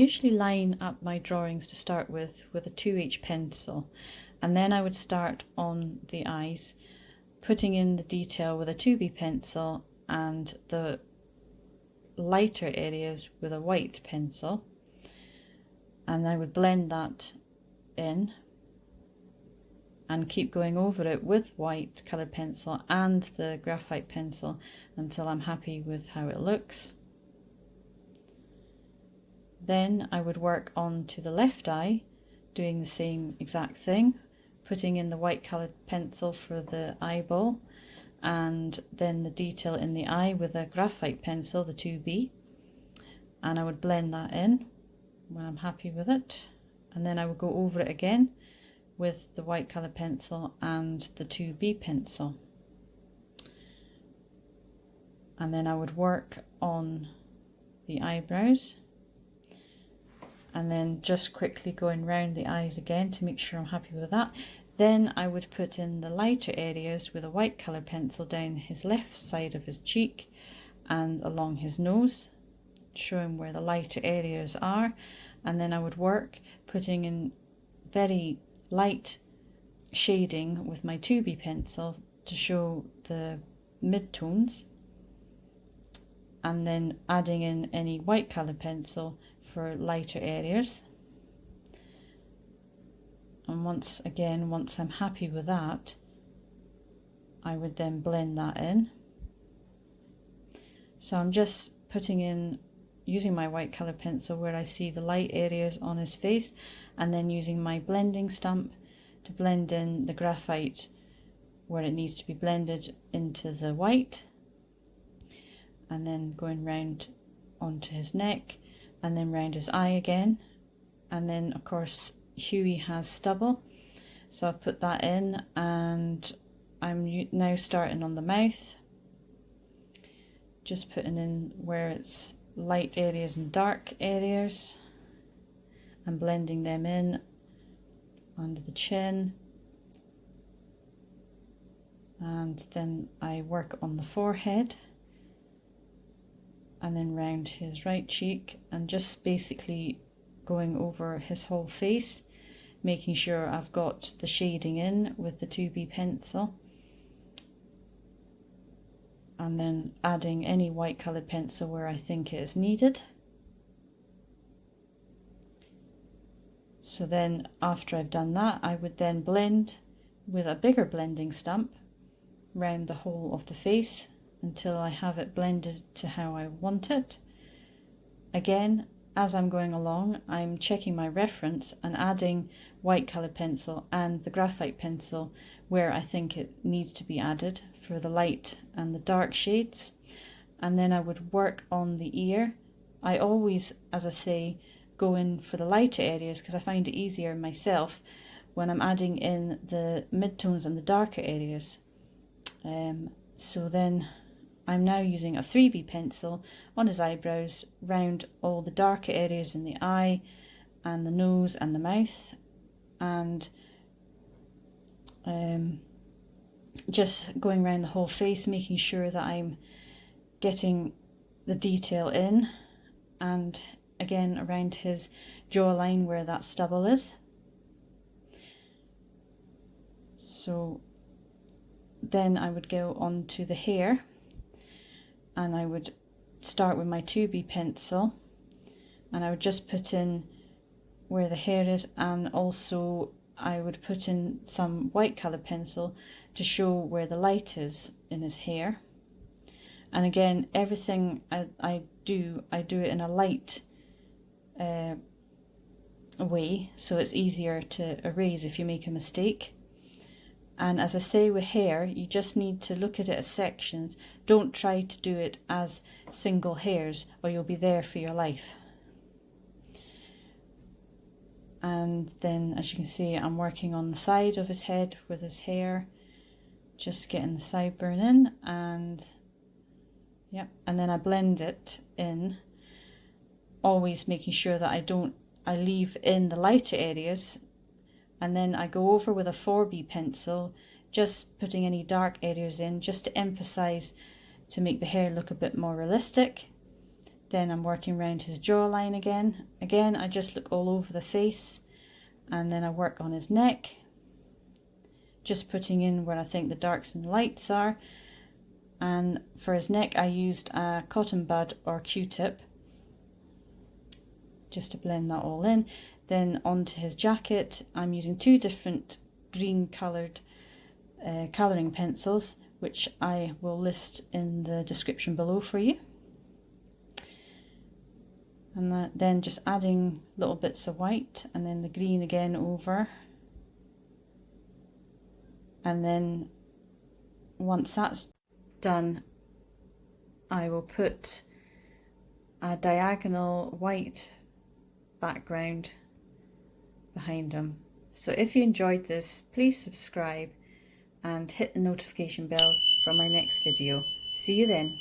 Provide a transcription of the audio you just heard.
usually line up my drawings to start with a 2H pencil, and then I would start on the eyes, putting in the detail with a 2B pencil and the lighter areas with a white pencil, and I would blend that in and keep going over it with white coloured pencil and the graphite pencil until I'm happy with how it looks. Then I would work on to the left eye, doing the same exact thing, putting in the white coloured pencil for the eyeball, and then the detail in the eye with a graphite pencil, the 2B, and I would blend that in when I'm happy with it, and then I would go over it again with the white coloured pencil and the 2B pencil, and then I would work on the eyebrows, and then just quickly going round the eyes again to make sure I'm happy with that. Then I would put in the lighter areas with a white coloured pencil down his left side of his cheek and along his nose, showing where the lighter areas are, and then I would work putting in very light shading with my 2B pencil to show the mid-tones, and then adding in any white coloured pencil for lighter areas. And once I'm happy with that, I would then blend that in. So I'm just putting in, using my white coloured pencil where I see the light areas on his face, and then using my blending stump to blend in the graphite where it needs to be blended into the white, and then going round onto his neck and then round his eye again. And then of course Hughie has stubble, so I've put that in, and I'm now starting on the mouth, just putting in where it's light areas and dark areas and blending them in under the chin, and then I work on the forehead and then round his right cheek, and just basically going over his whole face, making sure I've got the shading in with the 2B pencil, and then adding any white coloured pencil where I think it is needed. So then after I've done that, I would then blend with a bigger blending stump round the whole of the face until I have it blended to how I want it. Again, as I'm going along, I'm checking my reference and adding white coloured pencil and the graphite pencil where I think it needs to be added for the light and the dark shades. And then I would work on the ear. I always, as I say, go in for the lighter areas because I find it easier myself when I'm adding in the midtones and the darker areas. So then I'm now using a 3B pencil on his eyebrows round all the darker areas in the eye and the nose and the mouth, and just going around the whole face, making sure that I'm getting the detail in, and again around his jawline where that stubble is. So then I would go on to the hair, and I would start with my 2B pencil, and I would just put in where the hair is, and also I would put in some white coloured pencil to show where the light is in his hair. And again, everything I do it in a light way, so it's easier to erase if you make a mistake. And as I say with hair, you just need to look at it as sections. Don't try to do it as single hairs or you'll be there for your life. And then, as you can see, I'm working on the side of his head with his hair, just getting the sideburn in, and yeah, and then I blend it in, always making sure that I leave in the lighter areas, and then I go over with a 4B pencil, just putting any dark areas in, just to emphasize, to make the hair look a bit more realistic. Then I'm working around his jawline again. Again, I just look all over the face, and then I work on his neck, just putting in where I think the darks and lights are. And for his neck, I used a cotton bud or Q-tip just to blend that all in. Then onto his jacket, I'm using two different green coloured colouring pencils, which I will list in the description below for you. And then just adding little bits of white, and then the green again over. And then once that's done, I will put a diagonal white background behind him. So if you enjoyed this, please subscribe and hit the notification bell for my next video. See you then.